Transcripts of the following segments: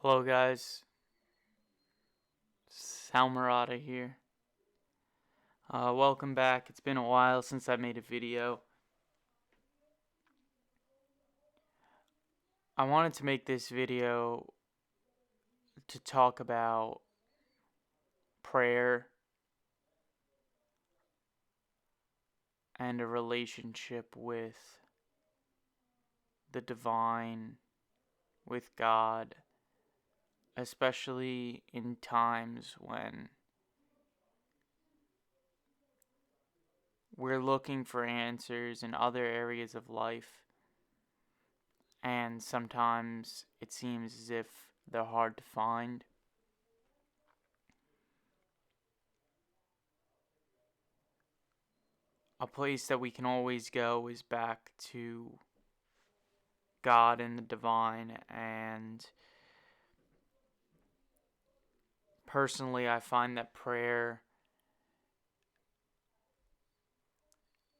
Hello guys, Sal Marotta here. Welcome back. It's been a while since I made a video. I wanted to make this video to talk about prayer and a relationship with the divine, with God, especially in times when we're looking for answers in other areas of life, and sometimes it seems as if they're hard to find. A place that we can always go is back to God and the divine, and personally I find that prayer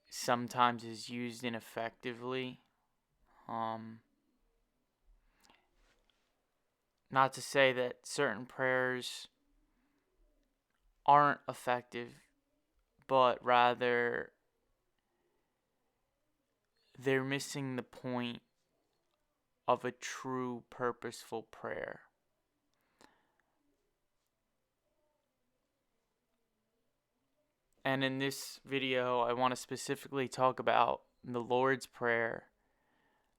sometimes is used ineffectively. Not to say that certain prayers aren't effective, but rather they're missing the point of a true purposeful prayer. And in this video, I want to specifically talk about the Lord's Prayer,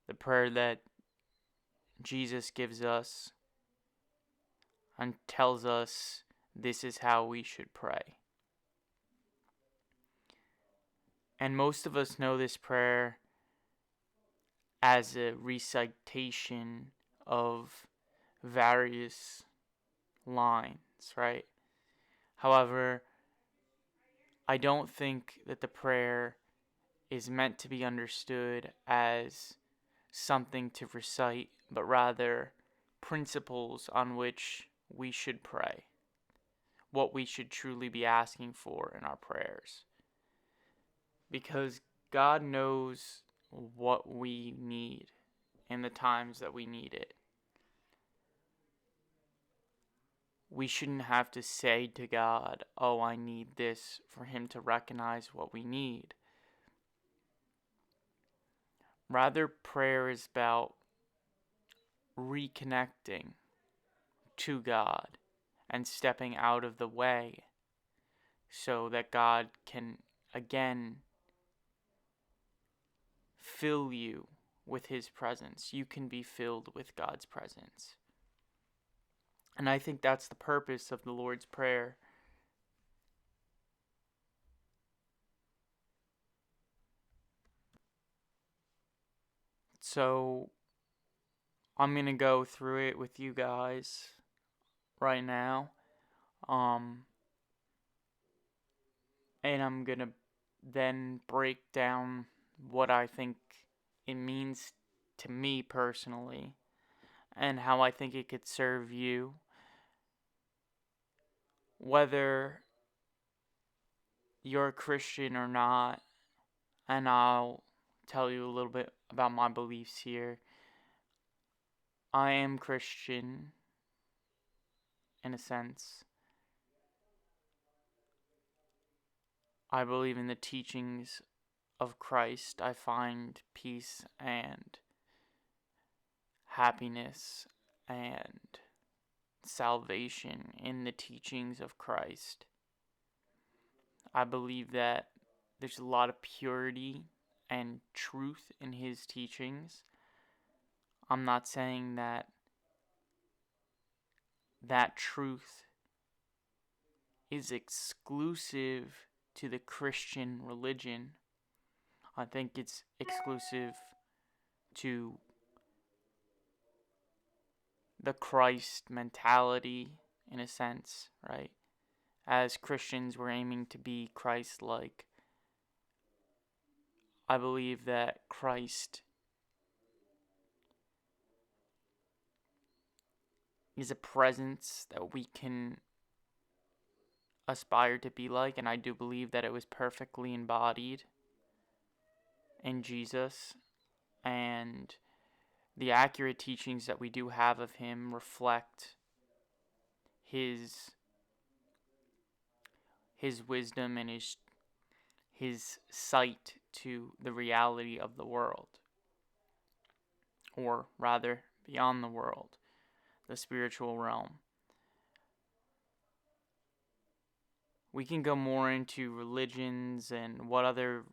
the prayer that Jesus gives us and tells us this is how we should pray. And most of us know this prayer as a recitation of various lines, right? However, I don't think that the prayer is meant to be understood as something to recite, but rather principles on which we should pray, what we should truly be asking for in our prayers. Because God knows what we need in the times that we need it. We shouldn't have to say to God, oh, I need this, for Him to recognize what we need. Rather, prayer is about reconnecting to God and stepping out of the way so that God can again fill you with His presence. You can be filled with God's presence. And I think that's the purpose of the Lord's Prayer. So I'm going to go through it with you guys right now. And I'm going to then break down what I think it means to me personally and how I think it could serve you, whether you're a Christian or not. And I'll tell you a little bit about my beliefs here. I am Christian in a sense. I believe in the teachings of Christ. I find peace and happiness and salvation in the teachings of Christ. I believe that there's a lot of purity and truth in His teachings. I'm not saying that truth is exclusive to the Christian religion. I think it's exclusive to the Christ mentality in a sense, right? As Christians, we're aiming to be Christ-like. I believe that Christ is a presence that we can aspire to be like, and I do believe that it was perfectly embodied in Jesus, and the accurate teachings that we do have of him reflect his wisdom and his sight to the reality of the world, or rather beyond the world, the spiritual realm. We can go more into religions and what other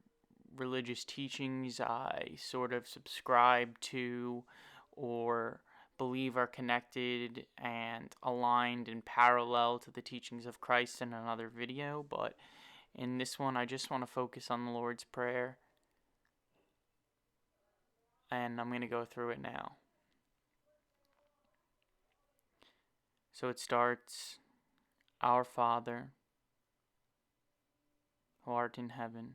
religious teachings I sort of subscribe to or believe are connected and aligned and parallel to the teachings of Christ in another video, but in this one I just want to focus on the Lord's Prayer, and I'm going to go through it now. So it starts, Our Father, who art in heaven,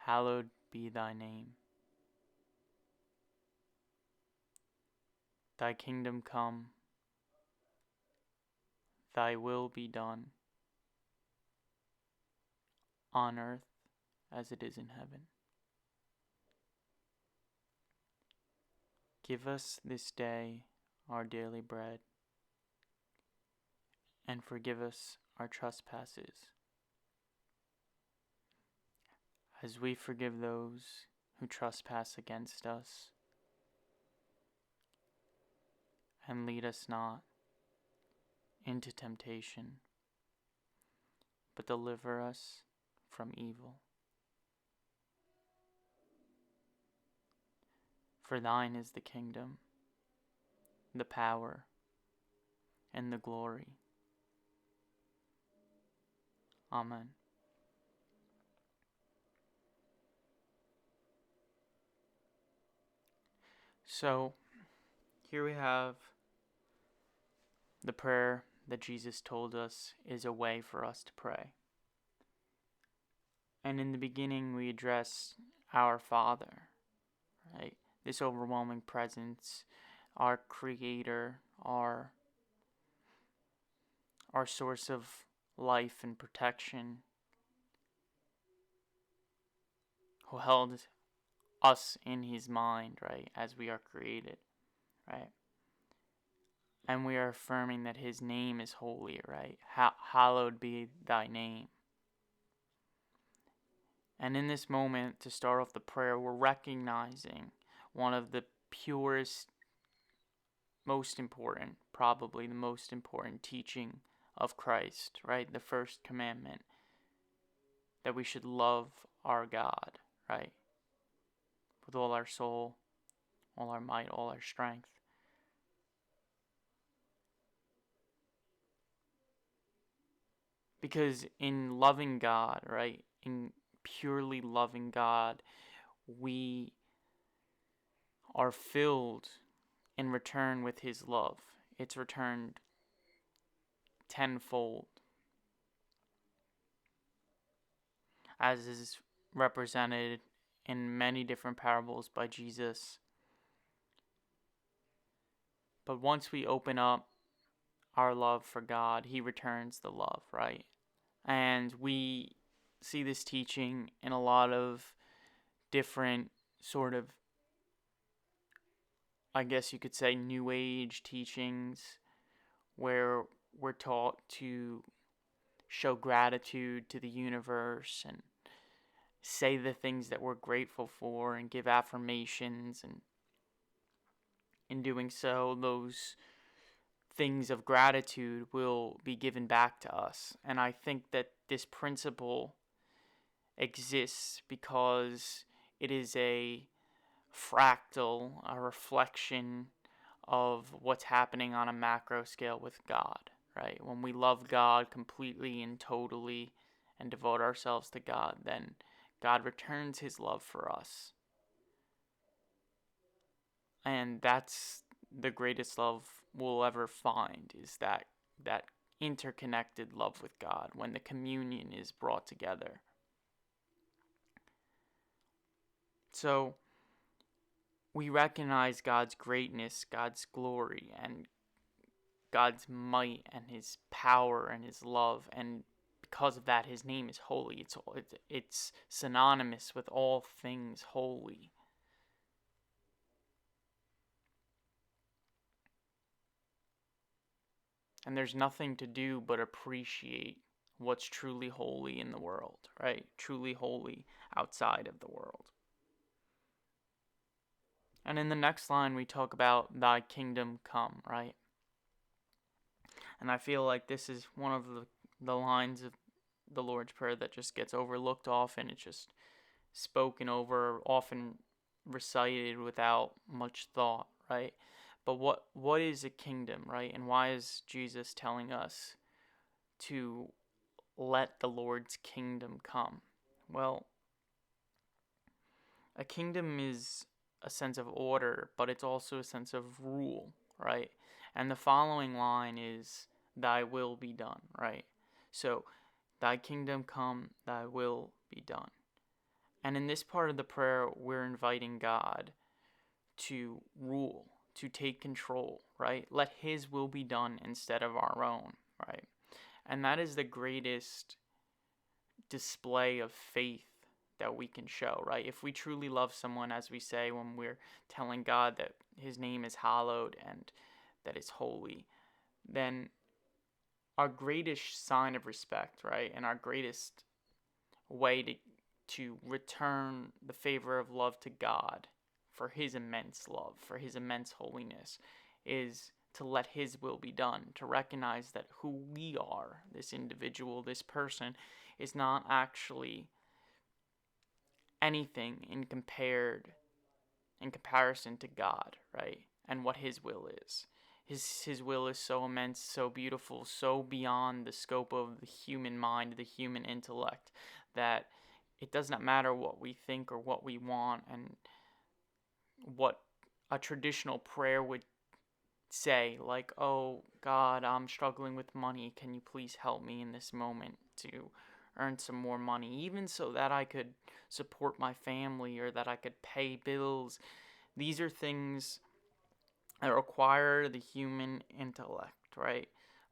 hallowed be thy name. Thy kingdom come, thy will be done, on earth as it is in heaven. Give us this day our daily bread, and forgive us our trespasses, as we forgive those who trespass against us. And lead us not into temptation, but deliver us from evil. For thine is the kingdom, the power, and the glory. Amen. So, here we have the prayer that Jesus told us is a way for us to pray. And in the beginning, we address our Father, right? This overwhelming presence, our Creator, our source of life and protection, who held us in his mind, right, as we are created, right? And we are affirming that his name is holy, right? Hallowed be thy name. And in this moment, to start off the prayer, we're recognizing one of the purest, most important, probably the most important teaching of Christ, right? The first commandment, that we should love our God, right? With all our soul, all our might, all our strength. Because in loving God, right, in purely loving God, we are filled in return with his love. It's returned tenfold, as is represented in many different parables by Jesus. But once we open up our love for God, he returns the love, right? And we see this teaching in a lot of different sort of, I guess you could say, New Age teachings, where we're taught to show gratitude to the universe and say the things that we're grateful for and give affirmations, and in doing so, those things of gratitude will be given back to us. And I think that this principle exists because it is a fractal, a reflection of what's happening on a macro scale with God, right? When we love God completely and totally and devote ourselves to God, then God returns his love for us. And that's the greatest love we'll ever find, is that interconnected love with God, when the communion is brought together. So we recognize God's greatness, God's glory, and God's might and his power and his love, and because of that, his name is holy. It's synonymous with all things holy. And there's nothing to do but appreciate what's truly holy in the world, right? Truly holy outside of the world. And in the next line, we talk about thy kingdom come, right? And I feel like this is one of the lines of the Lord's Prayer that just gets overlooked often. It's just spoken over, often recited without much thought, right? But what is a kingdom, right? And why is Jesus telling us to let the Lord's kingdom come? Well, a kingdom is a sense of order, but it's also a sense of rule, right? And the following line is, thy will be done, right? So, thy kingdom come, thy will be done. And in this part of the prayer, we're inviting God to rule, to take control, right? Let his will be done instead of our own, right? And that is the greatest display of faith that we can show, right? If we truly love someone, as we say when we're telling God that his name is hallowed and that it's holy, then our greatest sign of respect, right? And our greatest way to return the favor of love to God for his immense love, for his immense holiness, is to let his will be done, to recognize that who we are, this individual, this person, is not actually anything in comparison to God, right? And what his will is. His will is so immense, so beautiful, so beyond the scope of the human mind, the human intellect, that it does not matter what we think or what we want and what a traditional prayer would say, like, oh, God, I'm struggling with money. Can you please help me in this moment to earn some more money, even so that I could support my family or that I could pay bills. These are things that require the human intellect, right?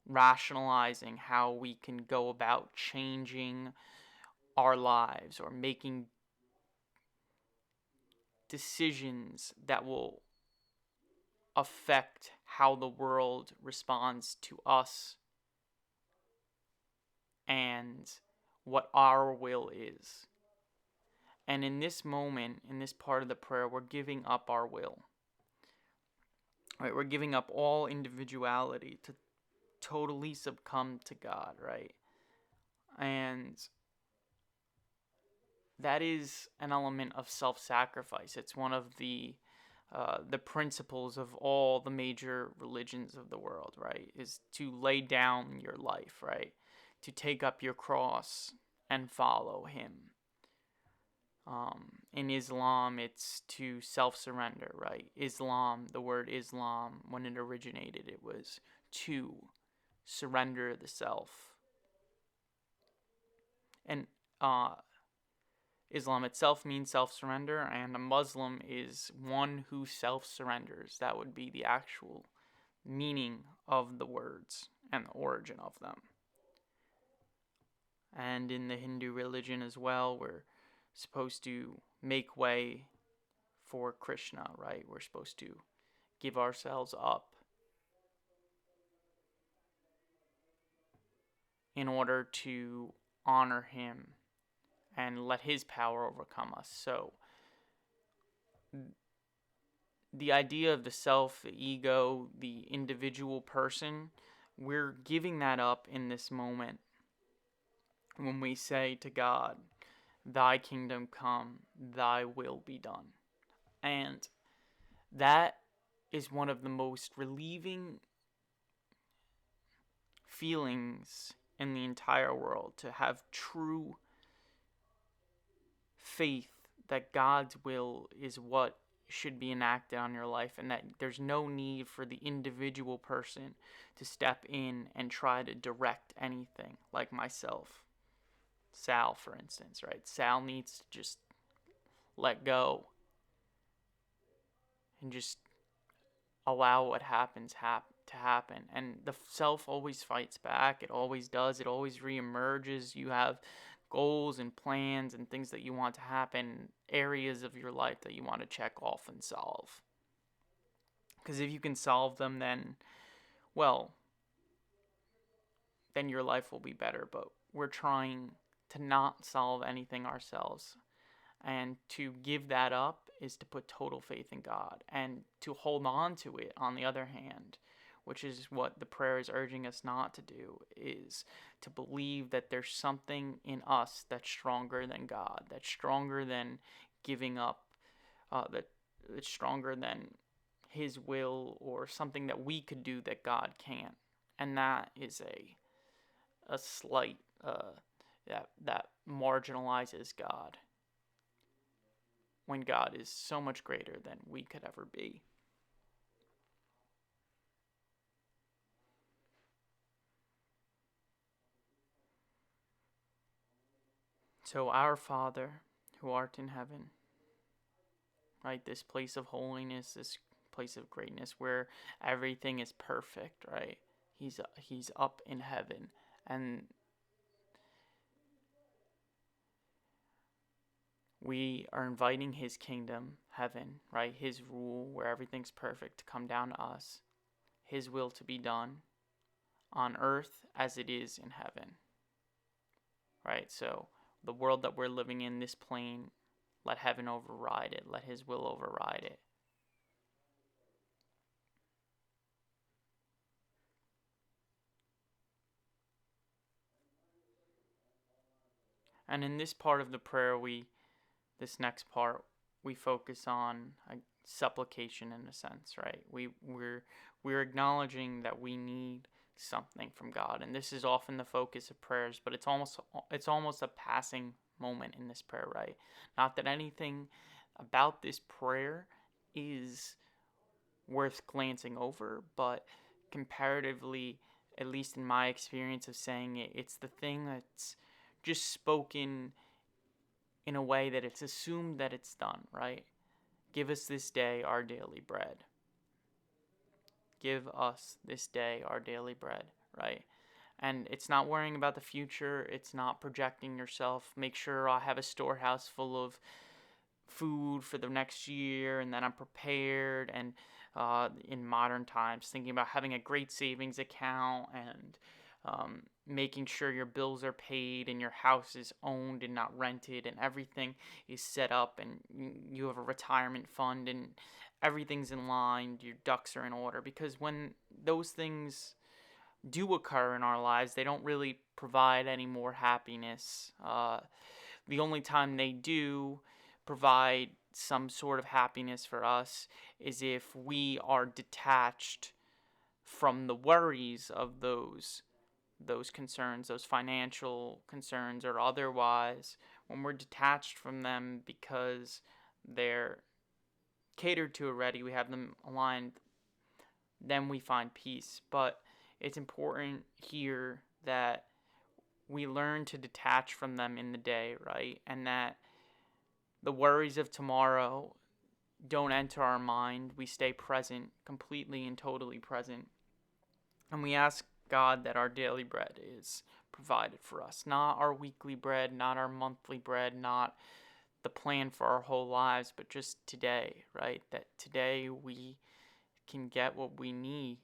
Rationalizing how we can go about changing our lives or making decisions that will affect how the world responds to us and what our will is. And in this moment, in this part of the prayer, we're giving up our will. Right? We're giving up all individuality to totally succumb to God, right? And that is an element of self-sacrifice. It's one of the principles of all the major religions of the world, right? Is to lay down your life, right? To take up your cross and follow him. In Islam, it's to self-surrender, right? Islam, the word Islam, when it originated, it was to surrender the self. And Islam itself means self-surrender, and a Muslim is one who self-surrenders. That would be the actual meaning of the words and the origin of them. And in the Hindu religion as well, we're supposed to make way for Krishna, right? We're supposed to give ourselves up in order to honor him and let his power overcome us. So the idea of the self, the ego, the individual person, we're giving that up in this moment when we say to God, thy kingdom come, thy will be done. And that is one of the most relieving feelings in the entire world, to have true faith that God's will is what should be enacted on your life, and that there's no need for the individual person to step in and try to direct anything, like myself. Sal, for instance, right? Sal needs to just let go and just allow what happens to happen. And the self always fights back. It always does. It always reemerges. You have goals and plans and things that you want to happen, areas of your life that you want to check off and solve. Because if you can solve them, then, well, then your life will be better. But we're trying to not solve anything ourselves. And to give that up is to put total faith in God. And to hold on to it, on the other hand, which is what the prayer is urging us not to do, is to believe that there's something in us that's stronger than God, that's stronger than giving up, that it's stronger than His will, or something that we could do that God can't. And that is a slight that marginalizes God, when God is so much greater than we could ever be. So, our Father, who art in heaven, right? This place of holiness, this place of greatness where everything is perfect, right? He's up in heaven, and we are inviting His kingdom, heaven, right? His rule, where everything's perfect, to come down to us. His will to be done on earth as it is in heaven, right? So the world that we're living in, this plane, let heaven override it. Let His will override it. And in this part of the prayer, this next part, we focus on supplication in a sense, right? We're acknowledging that we need something from God, and this is often the focus of prayers. But it's almost a passing moment in this prayer, right? Not that anything about this prayer is worth glancing over, but comparatively, at least in my experience of saying it, it's the thing that's just spoken in a way that it's assumed that it's done, right? Give us this day our daily bread. Give us this day our daily bread, right? And it's not worrying about the future. It's not projecting yourself. Make sure I have a storehouse full of food for the next year and that I'm prepared. And in modern times, thinking about having a great savings account and making sure your bills are paid and your house is owned and not rented and everything is set up and you have a retirement fund and everything's in line, your ducks are in order. Because when those things do occur in our lives, they don't really provide any more happiness. The only time they do provide some sort of happiness for us is if we are detached from the worries of those concerns, those financial concerns or otherwise. When we're detached from them because they're catered to already, we have them aligned, then we find peace. But it's important here that we learn to detach from them in the day, right? And that the worries of tomorrow don't enter our mind. We stay present, completely and totally present. And we ask God that our daily bread is provided for us. Not our weekly bread, not our monthly bread, not the plan for our whole lives, but just today, right? That today we can get what we need.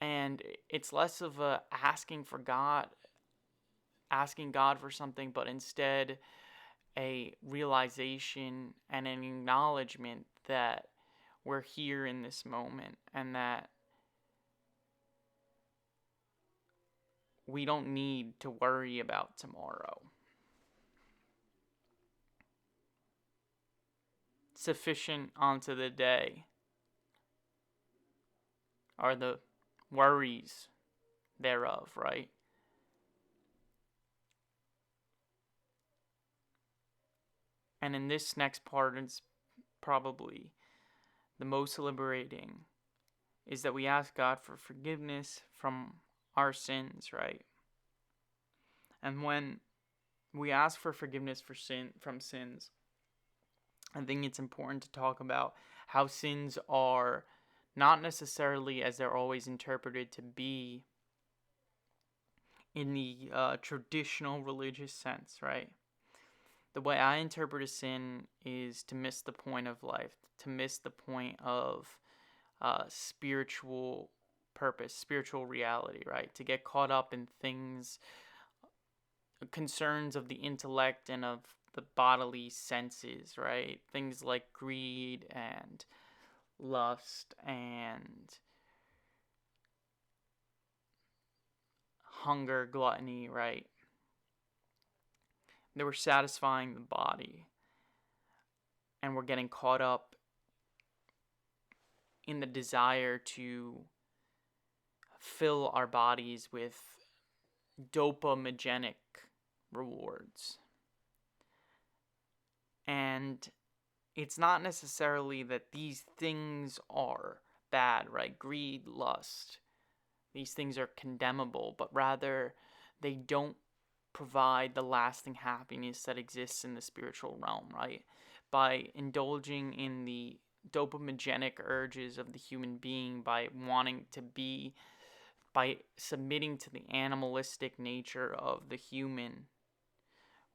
And it's less of a asking God for something, but instead a realization and an acknowledgement that we're here in this moment and that we don't need to worry about tomorrow. Sufficient unto the day are the worries thereof, right? And in this next part, it's probably the most liberating, is that we ask God for forgiveness from our sins, right? And when we ask for forgiveness from sins, I think it's important to talk about how sins are not necessarily as they're always interpreted to be in the traditional religious sense, right? The way I interpret a sin is to miss the point of life, to miss the point of spiritual purpose, spiritual reality, right? To get caught up in things, concerns of the intellect and of the bodily senses, right? Things like greed and lust and hunger, gluttony, right? They were satisfying the body, and we're getting caught up in the desire to fill our bodies with dopamigenic rewards. And it's not necessarily that these things are bad, right? Greed, lust, these things are condemnable, but rather they don't provide the lasting happiness that exists in the spiritual realm, right? By indulging in the dopamigenic urges of the human being, by wanting to be, by submitting to the animalistic nature of the human,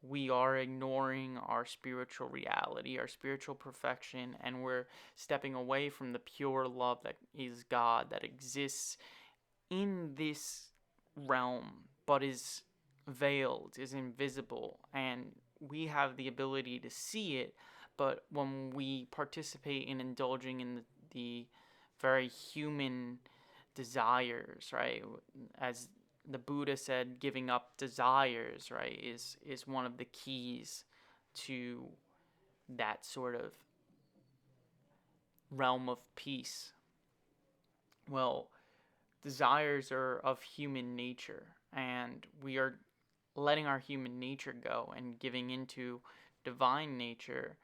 we are ignoring our spiritual reality, our spiritual perfection, and we're stepping away from the pure love that is God, that exists in this realm, but is veiled, is invisible, and we have the ability to see it. But when we participate in indulging in the very human desires, right, as the Buddha said, giving up desires, right, is one of the keys to that sort of realm of peace. Well, desires are of human nature, and we are letting our human nature go and giving into divine nature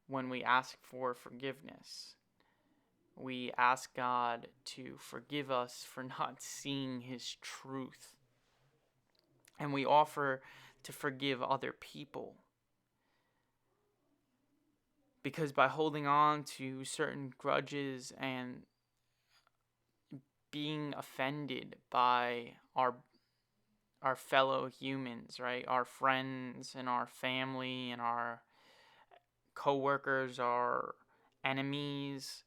when we ask for forgiveness. We ask God to forgive us for not seeing His truth. And we offer to forgive other people. Because by holding on to certain grudges and being offended by our fellow humans, right? Our friends and our family and our coworkers, our enemies,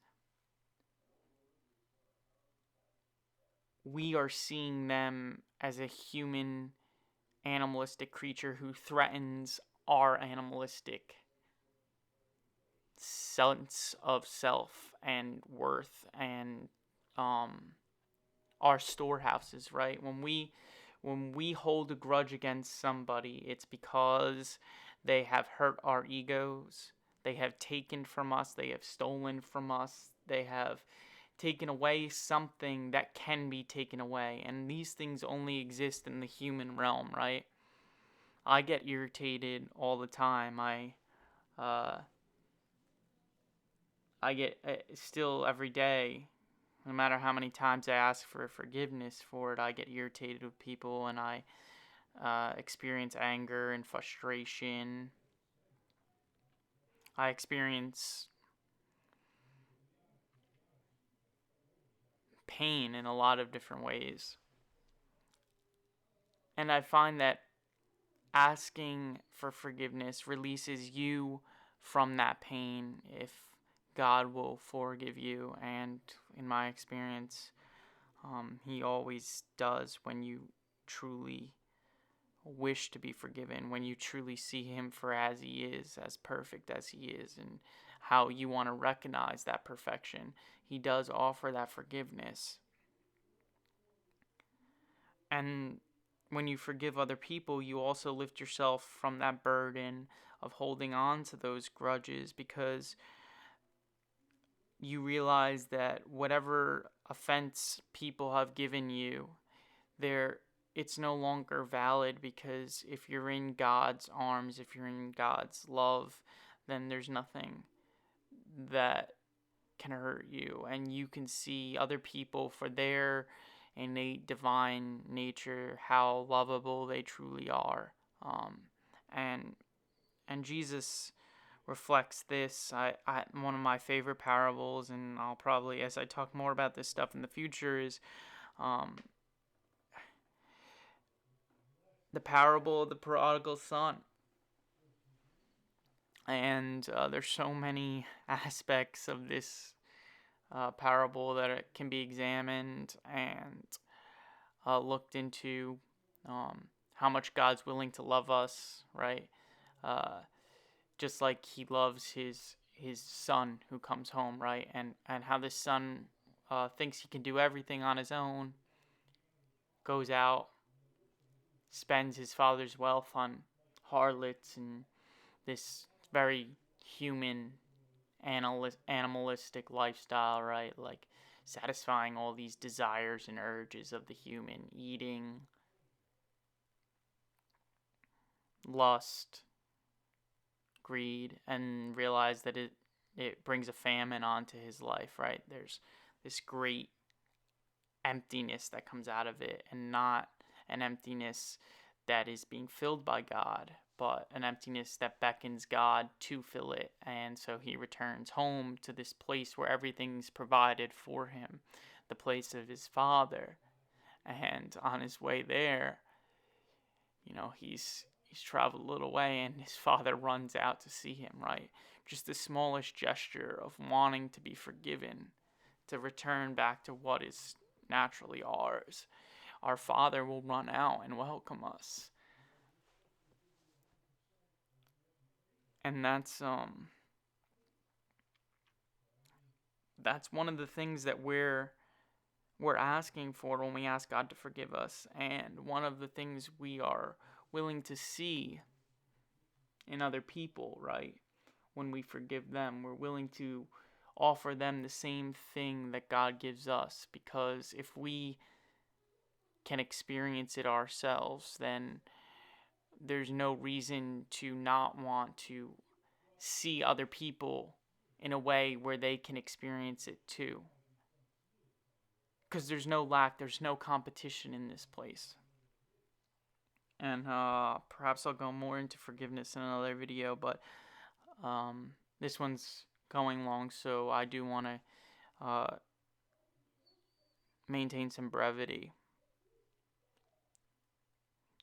we are seeing them as a human animalistic creature who threatens our animalistic sense of self and worth and our storehouses, right? When we hold a grudge against somebody, it's because they have hurt our egos, they have taken from us, they have stolen from us, they have taken away something that can be taken away, and these things only exist in the human realm, right? I get irritated all the time. I get still every day, no matter how many times I ask for forgiveness for it, I get irritated with people, and I experience anger and frustration. I experience pain in a lot of different ways. And I find that asking for forgiveness releases you from that pain if God will forgive you. And in my experience, He always does when you truly wish to be forgiven, when you truly see Him for as He is, as perfect as He is, and how you want to recognize that perfection. He does offer that forgiveness. And when you forgive other people, you also lift yourself from that burden of holding on to those grudges, because you realize that whatever offense people have given you, it's no longer valid, because if you're in God's arms, if you're in God's love, then there's nothing that can hurt you, and you can see other people for their innate divine nature, how lovable they truly are. And Jesus reflects this. One of my favorite parables, and I'll probably, as I talk more about this stuff in the future, is the parable of the prodigal son. And there's so many aspects of this parable that it can be examined and looked into. How much God's willing to love us, right? Uh, just like He loves His son who comes home, right? And how this son thinks he can do everything on his own, goes out, spends his father's wealth on harlots and this very human, animalistic lifestyle, right? Like satisfying all these desires and urges of the human, eating, lust, greed, and realize that it brings a famine onto his life, right? There's this great emptiness that comes out of it, and not an emptiness that is being filled by God, but an emptiness that beckons God to fill it. And so he returns home to this place where everything's provided for him, the place of his father. And on his way there, he's traveled a little way, and his father runs out to see him, right? Just the smallest gesture of wanting to be forgiven, to return back to what is naturally ours. Our Father will run out and welcome us. And that's one of the things that we're asking for when we ask God to forgive us, and one of the things we are willing to see in other people, right? When we forgive them, we're willing to offer them the same thing that God gives us, because if we can experience it ourselves, then there's no reason to not want to see other people in a way where they can experience it too. Because there's no lack, there's no competition in this place. And perhaps I'll go more into forgiveness in another video, but this one's going long, so I do want to maintain some brevity,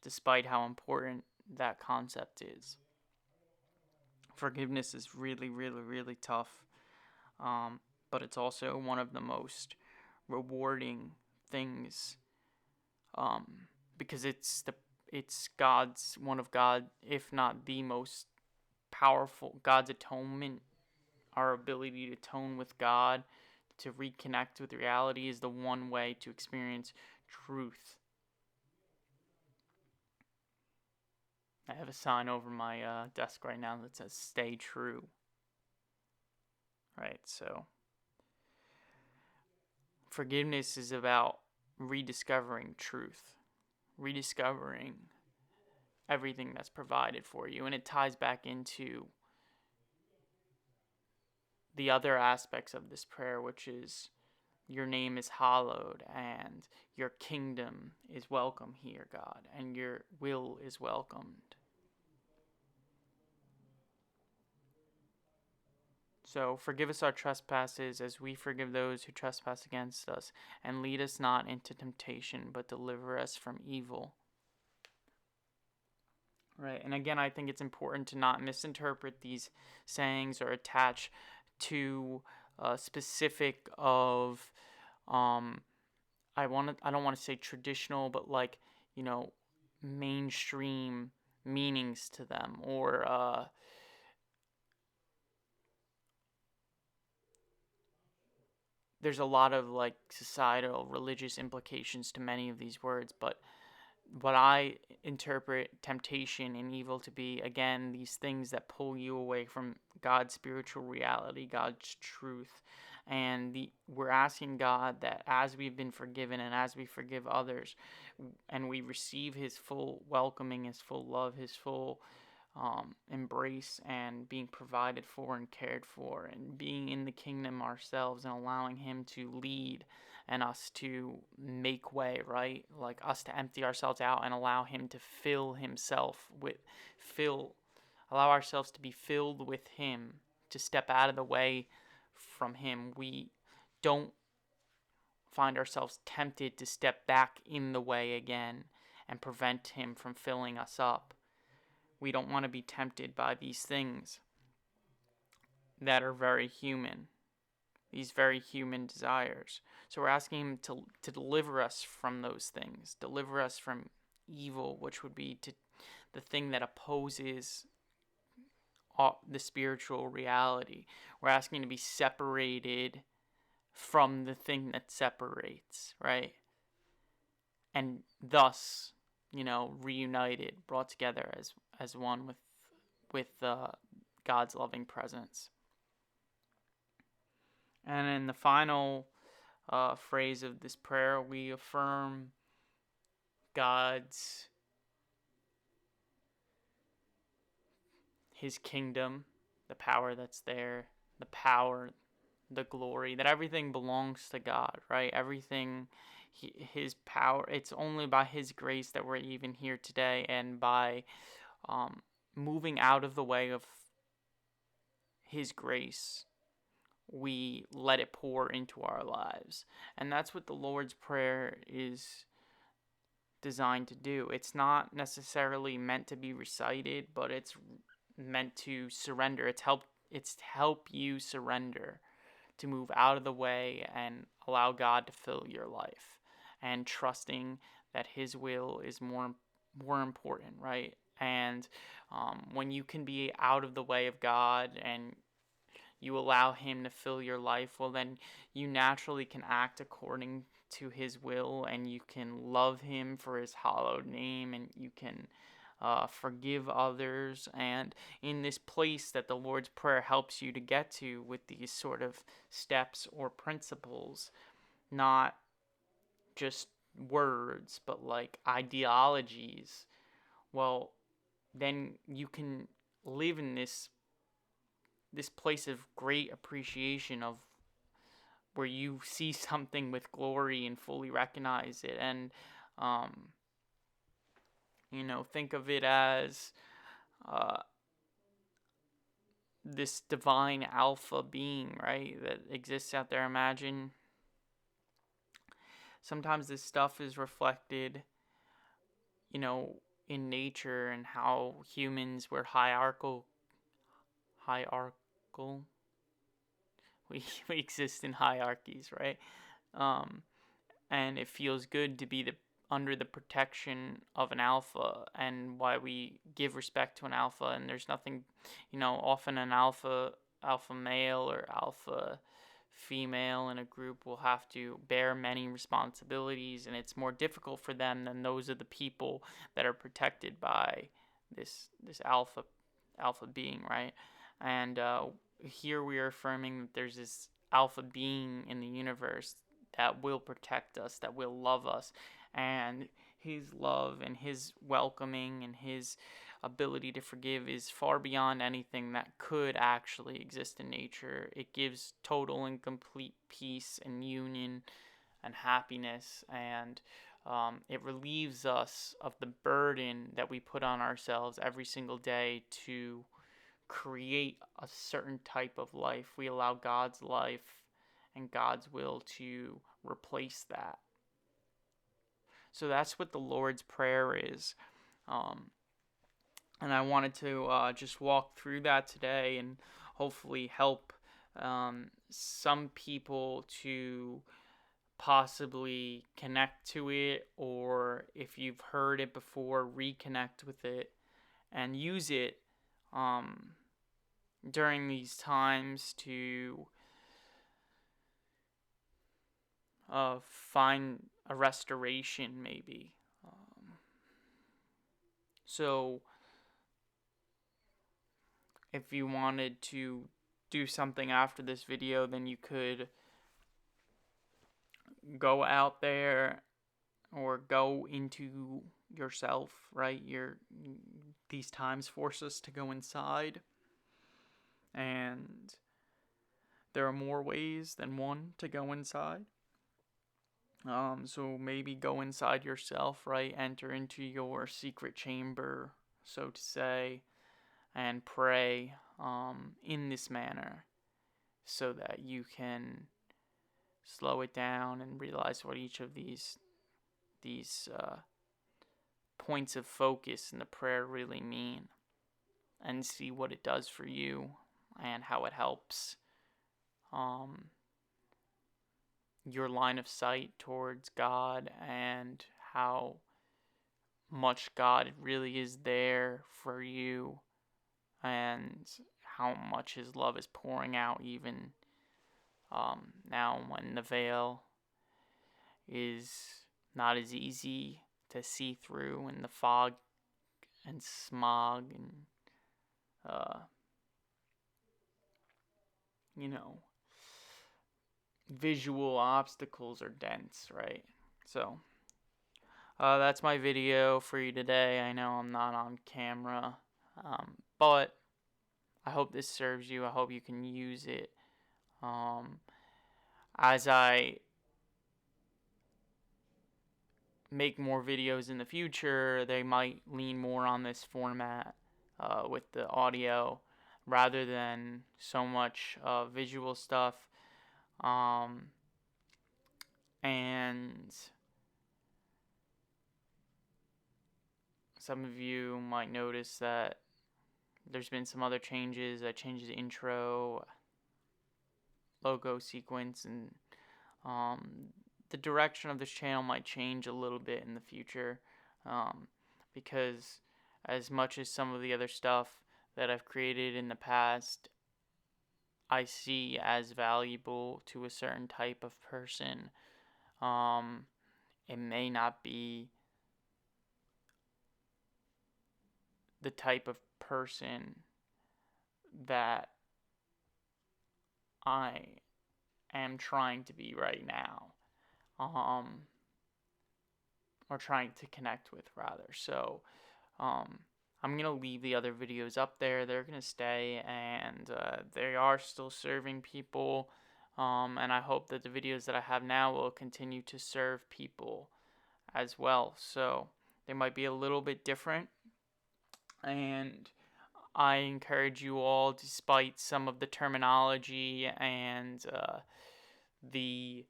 despite how important that concept is. Forgiveness is really, really, really tough, but it's also one of the most rewarding things, because it's one of God, if not the most powerful, God's atonement. Our ability to atone with God, to reconnect with reality, is the one way to experience truth. I have a sign over my desk right now that says "Stay True." Right, so forgiveness is about rediscovering truth, rediscovering everything that's provided for you, and it ties back into the other aspects of this prayer, which is your name is hallowed, and your kingdom is welcome here, God, and your will is welcomed. So forgive us our trespasses as we forgive those who trespass against us, and lead us not into temptation, but deliver us from evil. Right, and again, I think it's important to not misinterpret these sayings or attach to specific of I don't want to say traditional, but like, mainstream meanings to them, or there's a lot of like societal religious implications to many of these words, but what I interpret temptation and evil to be, again, these things that pull you away from God's spiritual reality, God's truth. And we're asking God that as we've been forgiven and as we forgive others, and we receive his full welcoming, his full love, his full embrace, and being provided for and cared for, and being in the kingdom ourselves, and allowing him to lead and us to make way, right? Like us to empty ourselves out and allow him to allow ourselves to be filled with him, to step out of the way from him. We don't find ourselves tempted to step back in the way again and prevent him from filling us up. We don't want to be tempted by these things that are very human, these very human desires. So we're asking him to deliver us from those things, deliver us from evil, which would be the thing that opposes the spiritual reality. We're asking to be separated from the thing that separates, right? And thus, reunited, brought together as one with God's loving presence. And in the final phrase of this prayer, we affirm His kingdom, the power that's there, the glory, that everything belongs to God, right? Everything, His power, it's only by His grace that we're even here today, and by moving out of the way of His grace, we let it pour into our lives. And that's what the Lord's Prayer is designed to do. It's not necessarily meant to be recited, but it's meant to surrender. It's to help you surrender, to move out of the way and allow God to fill your life, and trusting that His will is more important, right? And when you can be out of the way of God and you allow Him to fill your life, well, then you naturally can act according to His will, and you can love Him for His hallowed name, and you can forgive others. And in this place that the Lord's Prayer helps you to get to with these sort of steps or principles, not just words, but like ideologies, well, then you can live in this place of great appreciation, of where you see something with glory and fully recognize it. And think of it as this divine alpha being, right, that exists out there. Imagine sometimes this stuff is reflected, in nature, and how humans were hierarchical. We exist in hierarchies, right? And it feels good to be under the protection of an alpha, and why we give respect to an alpha. And there's nothing, often an alpha male or alpha female in a group will have to bear many responsibilities, and it's more difficult for them than those of the people that are protected by this alpha being, right? And here we are affirming that there's this alpha being in the universe that will protect us, that will love us, and His love and His welcoming and His ability to forgive is far beyond anything that could actually exist in nature. It gives total and complete peace and union and happiness, and it relieves us of the burden that we put on ourselves every single day to create a certain type of life. We allow God's life and God's will to replace that. So that's what the Lord's Prayer is. And I wanted to just walk through that today and hopefully help some people to possibly connect to it, or if you've heard it before, reconnect with it and use it during these times to find a restoration, maybe. So if you wanted to do something after this video, then you could go out there or go into yourself, right? These times force us to go inside, and there are more ways than one to go inside. So maybe go inside yourself, right? Enter into your secret chamber, so to say, and pray in this manner, so that you can slow it down and realize what each of these points of focus in the prayer really mean, and see what it does for you and how it helps your line of sight towards God and how much God really is there for you, and how much His love is pouring out even now when the veil is not as easy to see through, and the fog and smog and you know, visual obstacles are dense, right? So that's my video for you today. I know I'm not on camera, but I hope this serves you. I hope you can use it. As I make more videos in the future, they might lean more on this format with the audio rather than so much visual stuff. And some of you might notice that there's been some other changes. I changed the intro, logo sequence, and the direction of this channel might change a little bit in the future, because as much as some of the other stuff that I've created in the past I see as valuable to a certain type of person, it may not be the type of person that I am trying to be right now, or trying to connect with rather. So I'm gonna leave the other videos up there. They're gonna stay, and they are still serving people, and I hope that the videos that I have now will continue to serve people as well. So they might be a little bit different, and I encourage you all, despite some of the terminology and the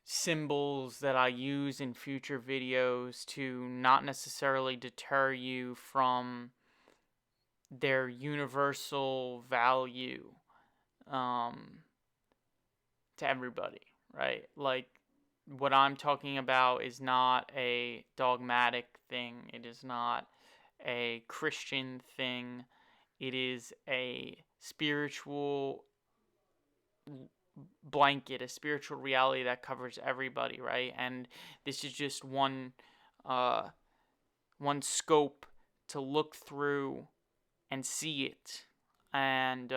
symbols that I use in future videos, to not necessarily deter you from their universal value to everybody, right? Like, what I'm talking about is not a dogmatic thing. It is not a Christian thing. It is a spiritual blanket, a spiritual reality that covers everybody, right? And this is just one scope to look through and see it, and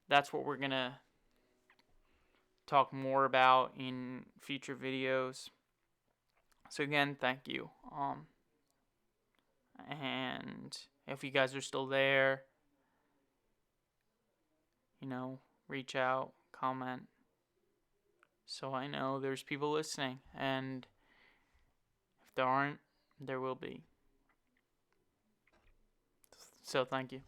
that's what we're gonna talk more about in future videos. So again, thank you. And if you guys are still there, reach out, comment, so I know there's people listening, and if there aren't, there will be. So thank you.